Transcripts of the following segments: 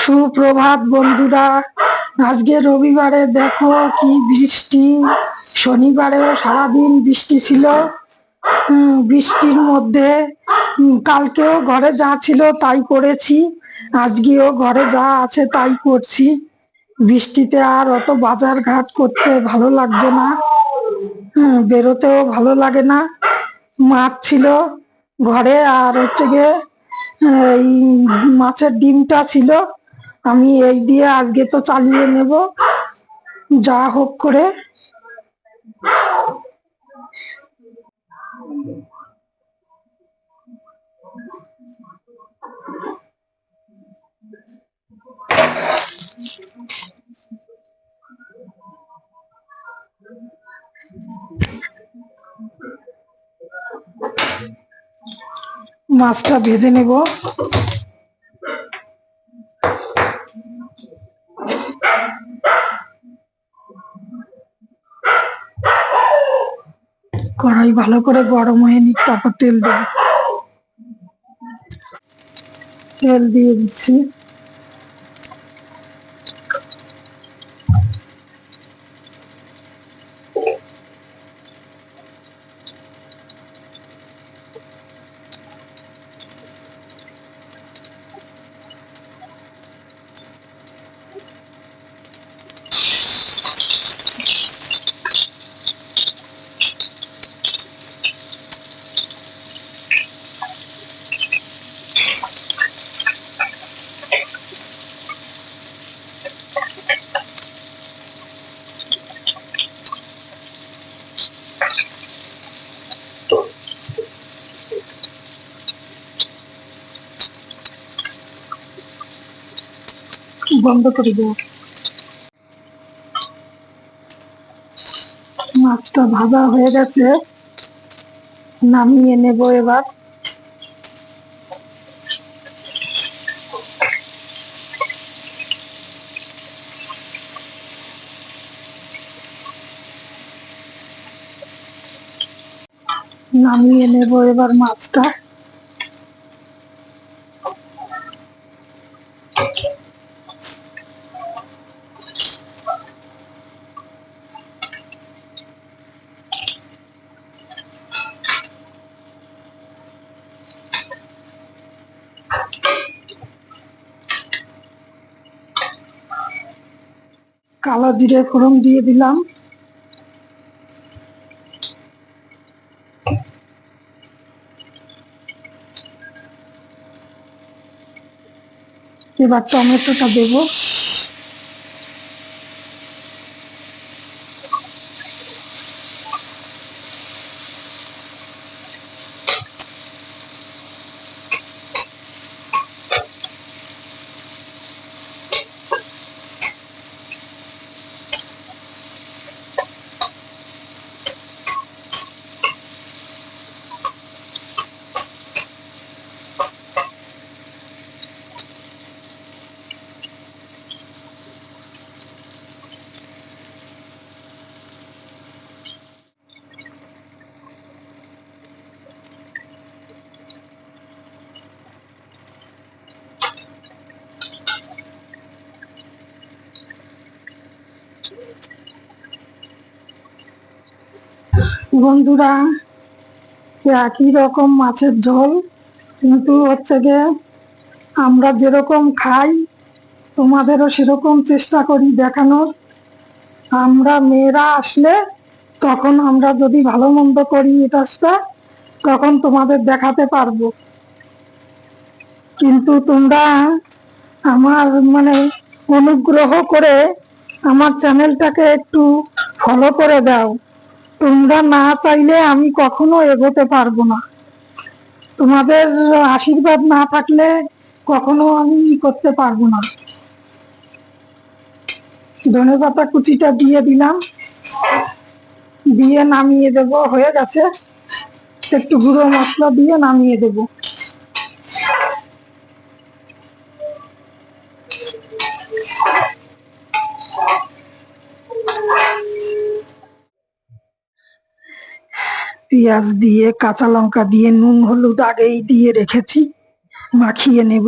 সুপ্রভাত বন্ধুরা। আজকে রবিবারে দেখো কি বৃষ্টি। শনিবারেও সারাদিন বৃষ্টি ছিল। বৃষ্টির মধ্যে কালকেও ঘরে যা ছিল তাই করেছি, আজকেও ঘরে যা আছে তাই করছি। বৃষ্টিতে আর অত বাজার ঘাট করতে ভালো লাগছে না, বেরোতেও ভালো লাগে না। মাছ ছিল ঘরে, আর হচ্ছে গিয়ে এই মাছের ডিমটা ছিল, আমি এই দিয়ে আজকে তো চালিয়ে নেব যা হোক করে। মাছটা ভেজে নেব। কড়াই ভালো করে গরম হয়ে নিক, তারপর তেল দেব। তেল দিয়ে দিচ্ছি। বন্ধ করে দেব। মাছটা ভাজা হয়ে গেছে, নামিয়ে নেব এবার। নামিয়ে নেব এবার মাছটা। কালো জিরে ফোড়ন দিয়ে দিলাম। এবার টমেটোটা দেব। বন্ধুরা, একই রকম মাছের ঝোল, কিন্তু হচ্ছে গিয়ে আমরা যেরকম খাই তোমাদেরও সেরকম চেষ্টা করি দেখানোর। আমরা মেয়েরা আসলে তখন আমরা যদি ভালো মন্দ করি এটা তখন তোমাদের দেখাতে পারবো। কিন্তু তোমরা আমার অনুগ্রহ করে আমার চ্যানেলটাকে একটু ফলো করে দাও। তোমরা না চাইলে আমি কখনো এগোতে পারবো না। তোমাদের আশীর্বাদ না থাকলে কখনো আমি করতে পারবো না। ধনেপাতা কুচিটা দিয়ে দিলাম, দিয়ে নামিয়ে দেব। হয়ে গেছে, একটু গুঁড়ো মশলা দিয়ে নামিয়ে দেব। পেঁয়াজ দিয়ে, কাঁচা লঙ্কা দিয়ে, নুন হলুদ আগেই দিয়ে রেখেছি, মাখিয়ে নেব।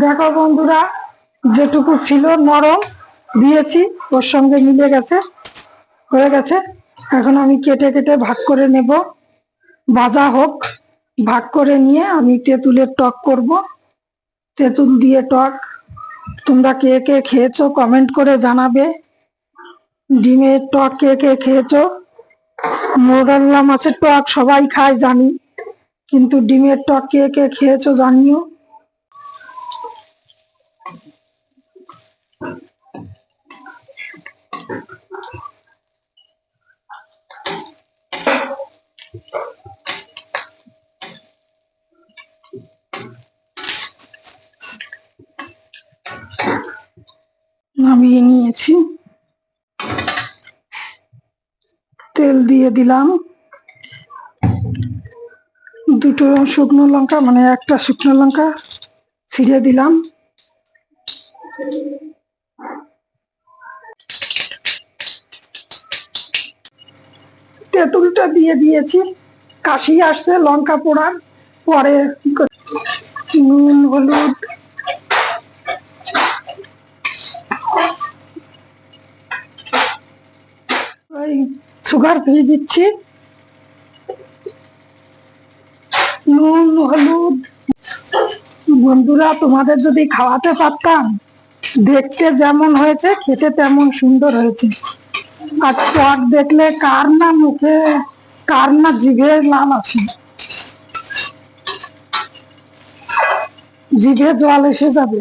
দেখো বন্ধুরা, যেটুকু ছিল নরম দিয়েছি ওর সঙ্গে মিলে গেছে, হয়ে গেছে। এখন আমি কেটে কেটে ভাগ করে নেব, ভাজা হোক। ভাগ করে নিয়ে আমি তেঁতুলের টক করব। তেঁতুল দিয়ে টক তোমরা কে কে খেয়েছো কমেন্ট করে জানাবে। ডিমের টক কে কে খেয়েছো? মোরলা মাছের টক সবাই খায় জানি, কিন্তু ডিমের টক কে কে খেয়েছো জানিও। নামিয়ে নিয়েছি, তেল দিয়ে দিলাম, দুটো শুকনো লঙ্কা, মানে একটা শুকনো লঙ্কা ছিঁড়ে দিলাম। তেঁতুলটা দিয়ে দিয়েছি, কাশি আসছে লঙ্কা পোড়ার পরে। নুন হলুদ ওই সুগার ফ্রি দিচ্ছি, নুন হলুদ। বন্ধুরা, তোমাদের যদি খাওয়াতে পারতাম, দেখতে যেমন হয়েছে খেতে তেমন সুন্দর হয়েছে। আর টক দেখলে কার না মুখে, কার না জিভে লাল আসে, জিভে জল এসে যাবে।